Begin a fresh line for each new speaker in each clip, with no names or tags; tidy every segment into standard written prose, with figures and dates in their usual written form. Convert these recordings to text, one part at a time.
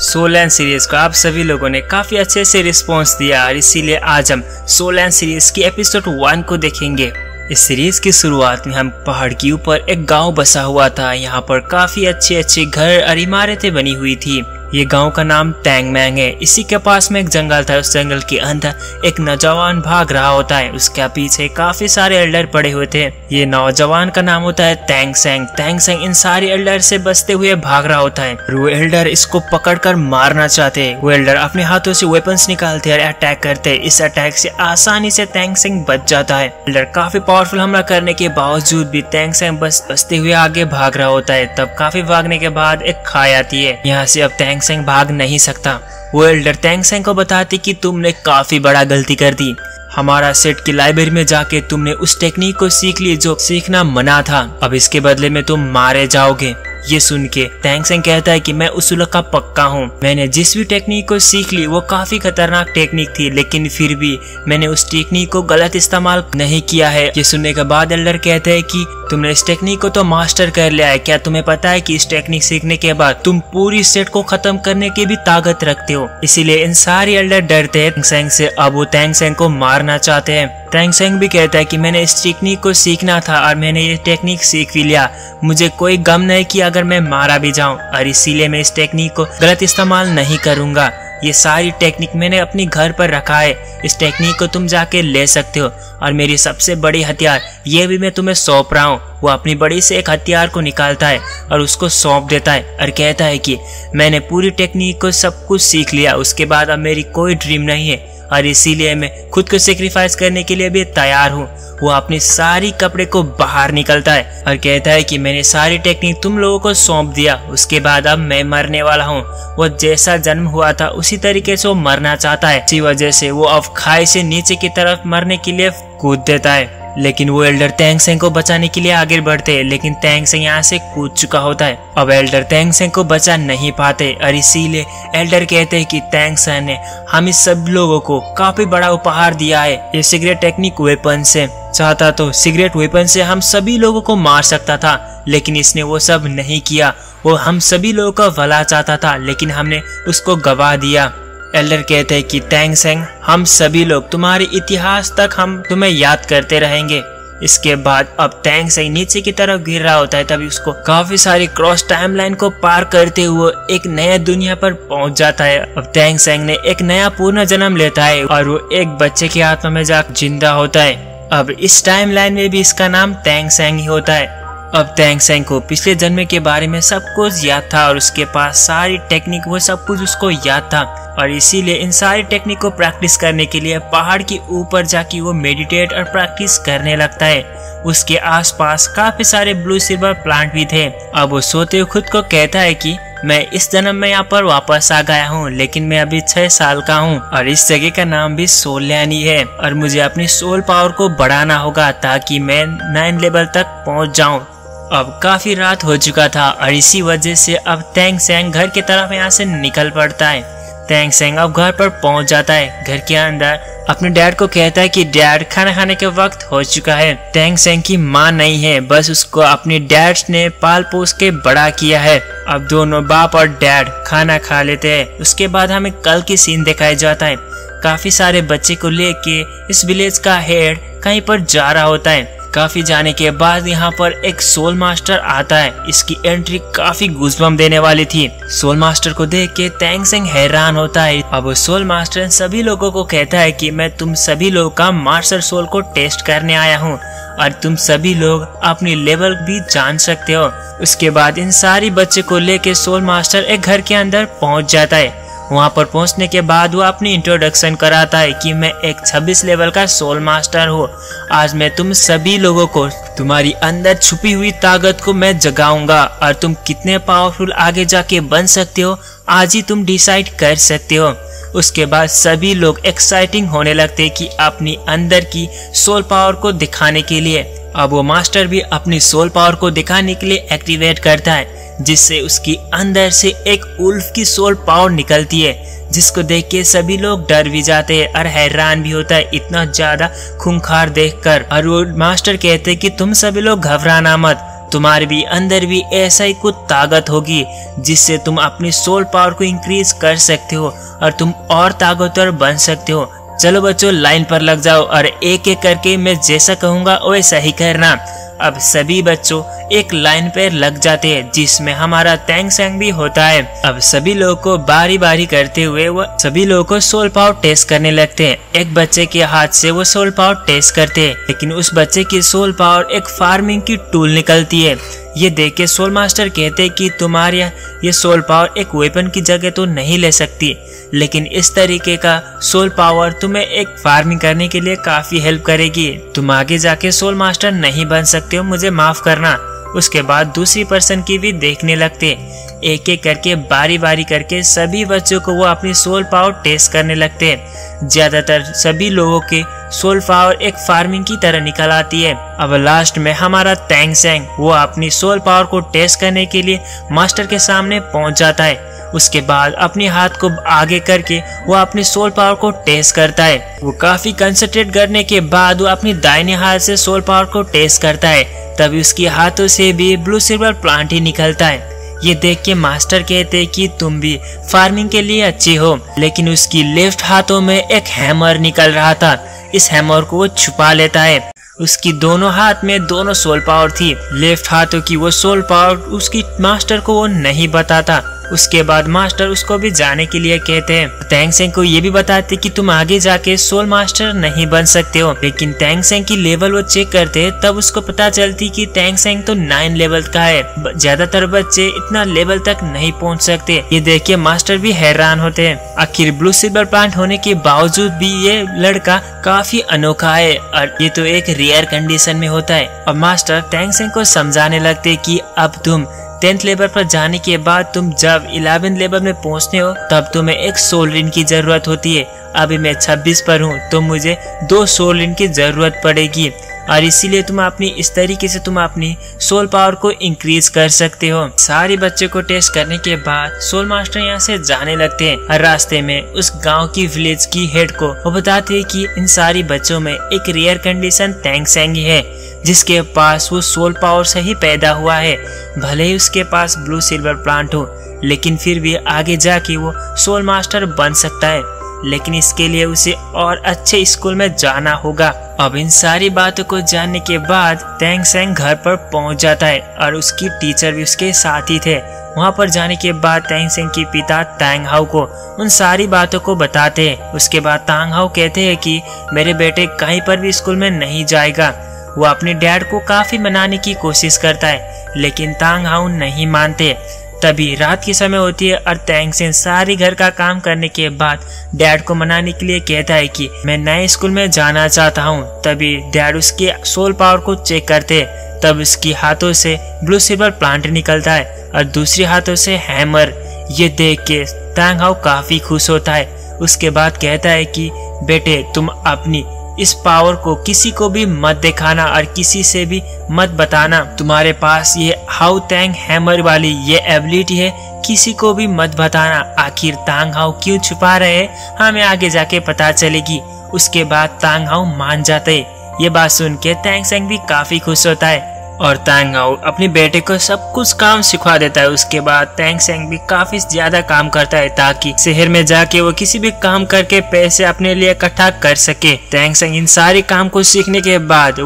सोलैंड series को आप सभी लोगों ने काफी अच्छे से रिस्पॉन्स दिया और इसीलिए आज हम सोलैंड सीरीज की एपिसोड 1 को देखेंगे। इस सीरीज की शुरुआत में हम पहाड़ के ऊपर एक गांव बसा हुआ था। यहाँ पर काफी अच्छे घर और इमारतें बनी हुई थी। ये गांव का नाम टैंग मैंग है। इसी के पास में एक जंगल था। उस जंगल के अंदर एक नौजवान भाग रहा होता है। उसके पीछे काफी सारे एल्डर पड़े हुए थे। ये नौजवान का नाम होता है टैंग सेंग। टैंग सेंग इन सारे एल्डर से बचते हुए भाग रहा होता है। वो एल्डर इसको पकड़कर मारना चाहते। वो एल्डर अपने हाथों से वेपन्स निकालते और अटैक करते। इस अटैक से आसानी से टैंग सेंग बच जाता है। एल्डर काफी पावरफुल हमला करने के बावजूद भी टैंग सेंग बचते हुए आगे भाग रहा होता है। तब काफी भागने के बाद एक खाई आती है। यहाँ से अब टैंग सेंग भाग नहीं सकता। वो एल्डर टैंग सेंग को बताती कि तुमने काफी बड़ा गलती कर दी। हमारा सेट की लाइब्रेरी में जाके तुमने उस टेक्निक को सीख ली जो सीखना मना था। अब इसके बदले में तुम मारे जाओगे। ये सुन के टैंग सेंग कहता है कि मैं उसूल का पक्का हूँ। मैंने जिस भी टेक्निक को सीख ली वो काफी खतरनाक टेक्निक थी, लेकिन फिर भी मैंने उस टेक्निक को गलत इस्तेमाल नहीं किया है। ये सुनने के बाद एल्डर कहते हैं कि तुमने इस टेक्निक को तो मास्टर कर लिया है। क्या तुम्हें पता है कि इस टेक्निक सीखने के बाद तुम पूरी सेट को खत्म करने की भी ताकत रखते हो। इसीलिए इन सारे एल्डर डरते हैं टैंग सेंग से। अब वो टैंग सेंग को मारना चाहते हैं। टैंग सेंग भी कहता है कि मैंने इस टेक्निक को सीखना था और मैंने ये टेक्निक सीख भी लिया। मुझे कोई गम नहीं कि अगर मैं मारा भी जाऊं, और इसीलिए मैं इस टेक्निक को गलत इस्तेमाल नहीं करूंगा। ये सारी टेक्निक मैंने अपने घर पर रखा है। इस टेक्निक को तुम जाके ले सकते हो। और मेरी सबसे बड़ी हथियार ये भी मैं तुम्हें सौंप रहा हूँ। वो अपनी बड़ी से एक हथियार को निकालता है और उसको सौंप देता है और कहता है कि मैंने पूरी टेक्निक को सब कुछ सीख लिया। उसके बाद अब मेरी कोई ड्रीम नहीं है और इसीलिए मैं खुद को सेक्रीफाइस करने के लिए भी तैयार हूँ। वो अपनी सारी कपड़े को बाहर निकलता है और कहता है कि मैंने सारी टेक्निक तुम लोगों को सौंप दिया। उसके बाद अब मैं मरने वाला हूँ। वो जैसा जन्म हुआ था उसी तरीके से वो मरना चाहता है। इसी वजह से वो अब खाई से नीचे की तरफ मरने के लिए कूद देता है। लेकिन वो एल्डर टैंग सेंग को बचाने के लिए आगे बढ़ते हैं, लेकिन टैंग सेंग यहाँ से कूद चुका होता है। अब एल्डर टैंग सेंग को बचा नहीं पाते और इसीलिए एल्डर कहते हैं कि टैंग सेंग ने हम इस सब लोगों को काफी बड़ा उपहार दिया है। ये सीक्रेट टेक्निक वेपन से चाहता तो सीक्रेट वेपन से हम सभी लोगों को मार सकता था, लेकिन इसने वो सब नहीं किया। वो हम सभी लोगों का भला चाहता था, लेकिन हमने उसको गवा दिया। एल्डर कहते हैं कि टैंग सेंग हम सभी लोग तुम्हारे इतिहास तक हम तुम्हें याद करते रहेंगे। इसके बाद अब टैंग सेंग नीचे की तरफ गिर रहा होता है। तभी उसको काफी सारी क्रॉस टाइमलाइन को पार करते हुए एक नया दुनिया पर पहुंच जाता है। अब टैंग सेंग ने एक नया पूर्ण जन्म लेता है और वो एक बच्चे की आत्मा में जाकर जिंदा होता है। अब इस टाइमलाइन में भी इसका नाम टैंग सेंग ही होता है। अब टैंग सेंग को पिछले जन्म के बारे में सब कुछ याद था और उसके पास सारी टेक्निक वो सब कुछ उसको याद था, और इसीलिए इन सारी टेक्निक को प्रैक्टिस करने के लिए पहाड़ के ऊपर जाके वो मेडिटेट और प्रैक्टिस करने लगता है। उसके आसपास काफी सारे ब्लू सिल्वर प्लांट भी थे। अब वो सोते हुए खुद को कहता है कि मैं इस जन्म में यहाँ पर वापस आ गया हूँ, लेकिन मैं अभी 6 साल का हूँ और इस जगह का नाम भी सोलैंड ही है और मुझे अपनी सोल पावर को बढ़ाना होगा ताकि मैं 9 लेवल तक पहुँच जाऊँ। अब काफी रात हो चुका था और इसी वजह से अब टैंग सेंग घर की तरफ यहाँ से निकल पड़ता है। टैंग सेंग अब घर पर पहुंच जाता है। घर के अंदर अपने डैड को कहता है कि डैड खाना खाने के वक्त हो चुका है। टैंग सेंग की माँ नहीं है, बस उसको अपने डैड ने पाल पोस के बड़ा किया है। अब दोनों बाप और डैड खाना खा लेते हैं। उसके बाद हमें कल की सीन दिखाया जाता है। काफी सारे बच्चे को लेके इस विलेज का हेड कहीं पर जा रहा होता है। काफी जाने के बाद यहाँ पर एक सोल मास्टर आता है। इसकी एंट्री काफी गूज़बम्प देने वाली थी। सोल मास्टर को देख के टैंग सेंग हैरान होता है। अब वो सोल मास्टर सभी लोगों को कहता है कि मैं तुम सभी लोगों का मास्टर सोल को टेस्ट करने आया हूँ और तुम सभी लोग अपनी लेवल भी जान सकते हो। उसके बाद इन सारी बच्चे को लेके सोल मास्टर एक घर के अंदर पहुँच जाता है। वहाँ पर पहुँचने के बाद वो अपनी इंट्रोडक्शन कराता है कि मैं एक 26 लेवल का सोल मास्टर हूँ। आज मैं तुम सभी लोगों को तुम्हारी अंदर छुपी हुई ताकत को मैं जगाऊंगा और तुम कितने पावरफुल आगे जाके बन सकते हो आज ही तुम डिसाइड कर सकते हो। उसके बाद सभी लोग एक्साइटिंग होने लगते कि अपनी अंदर की सोल पावर को दिखाने के लिए। अब वो मास्टर भी अपनी सोल पावर को दिखाने के लिए एक्टिवेट करता है, जिससे उसकी अंदर से एक उल्फ की सोल पावर निकलती है, जिसको देख के सभी लोग डर भी जाते हैं और हैरान भी होता है इतना ज्यादा खूंखार देखकर। और वो मास्टर कहते हैं कि तुम सभी लोग घबराना मत, तुम्हारे भी अंदर भी ऐसा ही कुछ ताकत होगी जिससे तुम अपनी सोल पावर को इंक्रीज कर सकते हो और तुम और ताकतवर बन सकते हो। चलो बच्चों, लाइन पर लग जाओ और एक एक करके मैं जैसा कहूँगा वैसा ही करना। अब सभी बच्चों एक लाइन पर लग जाते हैं जिसमें हमारा तैंग सेंग भी होता है। अब सभी लोगों को बारी बारी करते हुए वो सभी लोगों को सोल पावर टेस्ट करने लगते हैं। एक बच्चे के हाथ से वो सोल पावर टेस्ट करते हैं, लेकिन उस बच्चे की सोल पावर एक फार्मिंग की टूल निकलती है। ये देख के सोल मास्टर कहते हैं कि तुम्हारे ये सोल पावर एक वेपन की जगह तो नहीं ले सकती, लेकिन इस तरीके का सोल पावर तुम्हें एक फार्मिंग करने के लिए काफी हेल्प करेगी। तुम आगे जाके सोल मास्टर नहीं बन सकते हो, मुझे माफ करना। उसके बाद दूसरी पर्सन की भी देखने लगते। एक एक करके बारी बारी करके सभी बच्चों को वो अपनी सोल पावर टेस्ट करने लगते हैं। ज्यादातर सभी लोगों के सोल पावर एक फार्मिंग की तरह निकल आती है। अब लास्ट में हमारा तैंग सेंग वो अपनी सोल पावर को टेस्ट करने के लिए मास्टर के सामने पहुंच जाता है। उसके बाद अपने हाथ को आगे करके वो अपनी सोल पावर को टेस्ट करता है। वो काफी कंसंट्रेट करने के बाद वो अपनी दाहिने हाथ से सोल पावर को टेस्ट करता है, तभी उसके हाथों से भी ब्लू सिल्वर प्लांट ही निकलता है। ये देख के मास्टर कहते हैं कि तुम भी फार्मिंग के लिए अच्छे हो, लेकिन उसकी लेफ्ट हाथों में एक हैमर निकल रहा था। इस हैमर को वो छुपा लेता है। उसकी दोनों हाथ में दोनों सोल पावर थी। लेफ्ट हाथों की वो सोल पावर उसकी मास्टर को वो नहीं बताता। उसके बाद मास्टर उसको भी जाने के लिए कहते हैं। तैंग सेंग को ये भी बताते कि तुम आगे जाके सोल मास्टर नहीं बन सकते हो, लेकिन तैंग सेंग की लेवल वो चेक करते तब उसको पता चलती कि तैंग सेंग तो 9 लेवल का है। ज्यादातर बच्चे इतना लेवल तक नहीं पहुंच सकते। ये देख के मास्टर भी हैरान होते हैं। आखिर ब्लू सिल्वर प्लांट होने के बावजूद भी ये लड़का काफी अनोखा है और ये तो एक रेयर कंडीशन में होता है। और मास्टर तैंग सेंग को समझाने लगते कि अब तुम 10th लेवल पर जाने के बाद तुम जब 11th लेवल में पहुंचते हो तब तुम्हें एक सोल रिंग की जरूरत होती है। अभी मैं 26 पर हूँ तो मुझे 2 सोल रिंग की जरूरत पड़ेगी और इसीलिए तुम अपनी इस तरीके से तुम अपनी सोल पावर को इंक्रीज कर सकते हो। सारे बच्चे को टेस्ट करने के बाद सोल मास्टर यहाँ से जाने लगते हैं और रास्ते में उस गांव की विलेज की हेड को वो बताते हैं कि इन सारी बच्चों में एक रेयर कंडीशन तैंग सेंग है जिसके पास वो सोल पावर से ही पैदा हुआ है। भले ही उसके पास ब्लू सिल्वर प्लांट हो, लेकिन फिर भी आगे जाके वो सोल मास्टर बन सकता है, लेकिन इसके लिए उसे और अच्छे स्कूल में जाना होगा। अब इन सारी बातों को जानने के बाद तैंग सेंग घर पर पहुंच जाता है और उसकी टीचर भी उसके साथ ही थे। वहां पर जाने के बाद तैंग सेंग के पिता तांग हाउ को उन सारी बातों को बताते हैं। उसके बाद तांग हाउ कहते हैं कि मेरे बेटे कहीं पर भी स्कूल में नहीं जाएगा। वो अपने डैड को काफी मनाने की कोशिश करता है, लेकिन तांग हाउ नहीं मानते। तभी रात की समय होती है और तैंग सेंग सारी घर का काम करने के बाद डैड को मनाने के लिए कहता है कि मैं नए स्कूल में जाना चाहता हूँ। तभी डैड उसके सोल पावर को चेक करते हैं, तब उसकी हाथों से ब्लू सिल्वर प्लांट निकलता है और दूसरी हाथों से हैमर। ये देख के तांग हाउ काफी खुश होता है। उसके बाद कहता है कि बेटे तुम अपनी इस पावर को किसी को भी मत दिखाना और किसी से भी मत बताना। तुम्हारे पास ये हाउ तैंग हैमर वाली ये एबिलिटी है, किसी को भी मत बताना। आखिर तांग हाउ क्यों छुपा रहे हैं हमें आगे जाके पता चलेगी। उसके बाद तांग हाउ मान जाते। ये बात सुन के तैंग सेंग भी काफी खुश होता है और तांग हाउ अपने बेटे को सब कुछ काम सिखा देता है। उसके बाद तैंग सेंग भी काफी ज्यादा काम करता है ताकि शहर में जाके वो किसी भी काम करके पैसे अपने लिए इकट्ठा कर सके। तैंग सेंग इन सारे काम को सीखने के बाद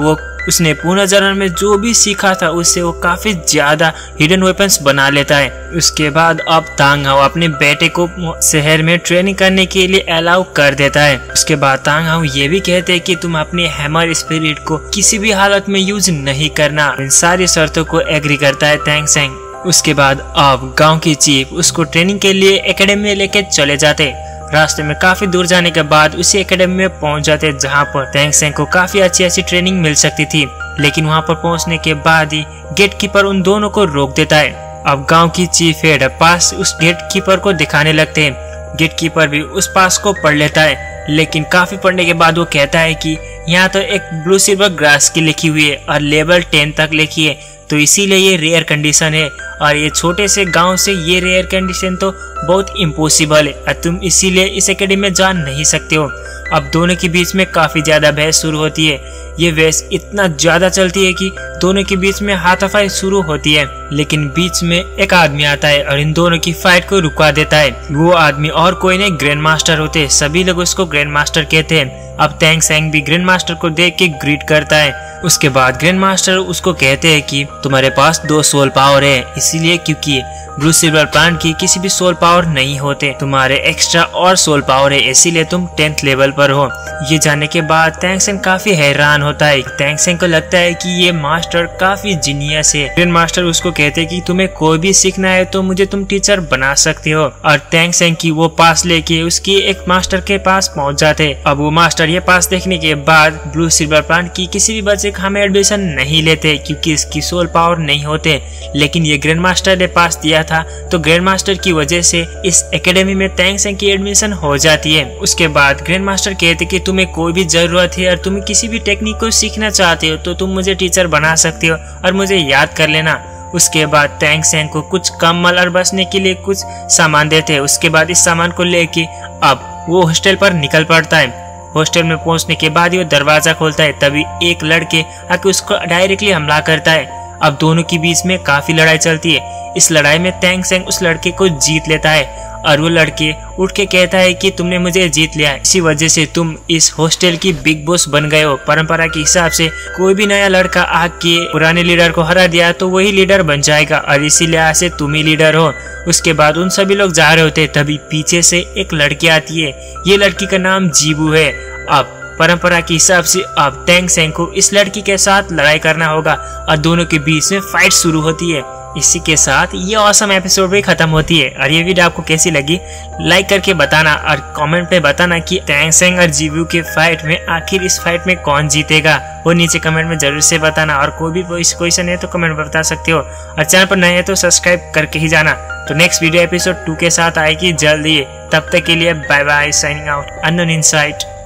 उसने पुनर्जन्म में जो भी सीखा था उससे वो काफी ज्यादा हिडन वेपन्स बना लेता है। उसके बाद अब तांग हाउ अपने बेटे को शहर में ट्रेनिंग करने के लिए अलाउ कर देता है। उसके बाद तांग हाउ ये भी कहते हैं कि तुम अपने हैमर स्पिरिट को किसी भी हालत में यूज नहीं करना। इन सारी शर्तों को एग्री करता है तैंग सेंग। उसके बाद अब गाँव की चीफ उसको ट्रेनिंग के लिए एकेडमी में लेके चले जाते। रास्ते में काफी दूर जाने के बाद उसी एकेडमी में पहुंच जाते जहां पर तैंग सेंग को काफी अच्छी ट्रेनिंग मिल सकती थी, लेकिन वहां पर पहुंचने के बाद ही गेटकीपर उन दोनों को रोक देता है। अब गांव की चीफ हेड पास उस गेटकीपर को दिखाने लगते हैं। गेटकीपर भी उस पास को पढ़ लेता है, लेकिन काफी पढ़ने के बाद वो कहता है कि यहाँ तो एक ब्लू सिल्वर ग्रास की लिखी हुई है और लेवल 10 तक लिखी है, तो इसीलिए ये रेयर कंडीशन है और ये छोटे से गांव से ये रेयर कंडीशन तो बहुत इम्पॉसिबल है और तुम इसीलिए इस एकेडमी में जा नहीं सकते हो। अब दोनों के बीच में काफी ज्यादा बहस शुरू होती है। ये बहस इतना ज्यादा चलती है कि दोनों के बीच में हाथापाई शुरू होती है, लेकिन बीच में एक आदमी आता है और इन दोनों की फाइट को रुका देता है। वो आदमी और कोई नहीं, ग्रैंड मास्टर होते हैं। सभी लोग उसको ग्रैंड मास्टर कहते हैं। अब तैंग सेंग भी ग्रैंड मास्टर को देख के ग्रीट करता है। उसके बाद ग्रैंड मास्टर उसको कहते हैं कि तुम्हारे पास 2 सोल पावर है, इसीलिए क्योंकि ब्लू सिल्वर प्लांट की किसी भी सोल पावर नहीं होते, तुम्हारे एक्स्ट्रा और सोल पावर है, इसीलिए तुम 10th लेवल पर हो। ये जानने के बाद तैंग सेंग काफी हैरान होता है। तैंग सेंग को लगता है कि ये मास्टर काफी जीनियस है। ग्रैंड मास्टर उसको कहते हैं कि तुम्हें कोई भी सीखना है तो मुझे तुम टीचर बना सकते हो। और तैंग सेंग की वो पास लेके उसकी एक मास्टर के पास पहुंच जाते। अब वो मास्टर ये पास देखने के बाद ब्लू सिल्वर प्लांट की किसी भी बच्चे का हमें एडमिशन नहीं लेते, क्योंकि इसकी सोल पावर नहीं होते। लेकिन ये ग्रैंड मास्टर ने पास दिया था, तो ग्रैंड मास्टर की वजह से इस एकेडमी में तैंग सेंग की एडमिशन हो जाती है। उसके बाद ग्रैंड मास्टर कहते कि तुम्हें कोई भी जरूरत है और तुम किसी भी टेक्निक को सीखना चाहते हो तो तुम मुझे टीचर बना सकते हो और मुझे याद कर लेना। उसके बाद तैंग सेंग को कुछ कम्बल और बसने के लिए कुछ सामान देते हैं। उसके बाद इस सामान को लेके अब वो हॉस्टल पर निकल पड़ता है। हॉस्टल में पहुंचने के बाद वो दरवाजा खोलता है, तभी एक लड़के आके उसको डायरेक्टली हमला करता है। अब दोनों के बीच में काफी लड़ाई चलती है। इस लड़ाई में तैंग सेंग उस लड़के को जीत लेता है और वो लड़के उठ के कहता है कि तुमने मुझे जीत लिया, इसी वजह से तुम इस हॉस्टल की बिग बॉस बन गए हो। परंपरा के हिसाब से कोई भी नया लड़का आके पुराने लीडर को हरा दिया तो वही लीडर बन जाएगा और इसीलिए आज से तुम ही लीडर हो। उसके बाद उन सभी लोग जा रहे होते, तभी पीछे से एक लड़की आती है। ये लड़की का नाम जीबू है। अब परंपरा के हिसाब से अब तैंग सेंग को इस लड़की के साथ लड़ाई करना होगा और दोनों के बीच में फाइट शुरू होती है। इसी के साथ ये ऑसम एपिसोड भी खत्म होती है। और ये वीडियो आपको कैसी लगी लाइक करके बताना और कमेंट पे बताना कि तैंग सेंग और जीबू के फाइट में आखिर इस फाइट में कौन जीतेगा, वो नीचे कमेंट में जरूर से बताना। और कोई भी क्वेश्चन है तो कमेंट में बता सकते हो और चैनल पर नए हैं तो सब्सक्राइब करके ही जाना। तो नेक्स्ट वीडियो एपिसोड 2 के साथ आएगी जल्दी। तब तक के लिए bye bye, signing out, unknown insight.